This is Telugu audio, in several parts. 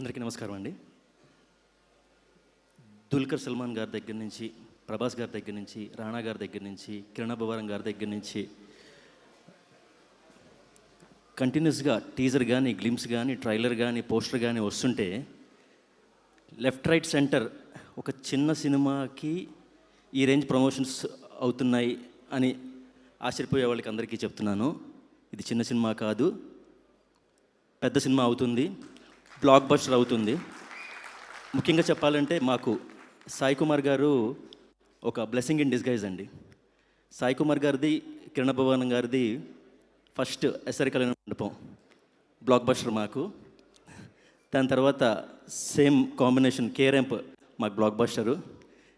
అందరికీ నమస్కారం అండి. దుల్కర్ సల్మాన్ గారి దగ్గర నుంచి, ప్రభాస్ గారి దగ్గర నుంచి, రాణా గారి దగ్గర నుంచి, కిరణ్ అబ్బవరం గారి దగ్గర నుంచి కంటిన్యూస్గా టీజర్ కానీ, గ్లిమ్స్ కానీ, ట్రైలర్ కానీ, పోస్టర్ కానీ వస్తుంటే లెఫ్ట్ రైట్ సెంటర్ ఒక చిన్న సినిమాకి ఈ రేంజ్ ప్రమోషన్స్ అవుతున్నాయి అని ఆశ్చర్యపోయే వాళ్ళకి అందరికీ చెప్తున్నాను. ఇది చిన్న సినిమా కాదు, పెద్ద సినిమా అవుతుంది, బ్లాక్ బస్టర్ అవుతుంది. ముఖ్యంగా చెప్పాలంటే మాకు సాయి కుమార్ గారు ఒక బ్లెస్సింగ్ ఇన్ డిస్గైజ్ అండి. సాయి కుమార్ గారిది, కిరణ్ అబ్బవరం గారిది ఫస్ట్ ఎస్ఆర్ కళ్యాణ మండపం బ్లాక్ బస్టర్ మాకు. దాని తర్వాత సేమ్ కాంబినేషన్ కేరెంప్ మాకు బ్లాక్ బస్టరు.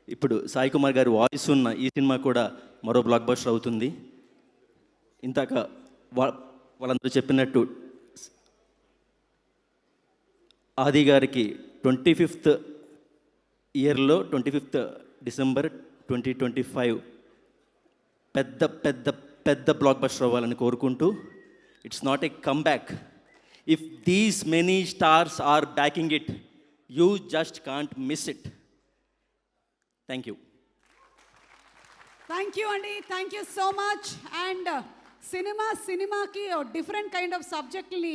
ఇప్పుడు సాయి కుమార్ గారి వాయిస్ ఉన్న ఈ సినిమా కూడా మరో బ్లాక్ బస్టర్ అవుతుంది. ఇంతాక వాళ్ళందరూ చెప్పినట్టు ఆది గారికి 25th ఇయర్లో 25th డిసెంబర్ 2025 పెద్ద పెద్ద పెద్ద బ్లాక్ బస్టర్ అవ్వాలని కోరుకుంటూ, it's not a comeback. If these many stars are backing it, you just can't miss it. Thank you. Thank you అండి, thank you so much. And సినిమాకి డిఫరెంట్ కైండ్ ఆఫ్ సబ్జెక్ట్ని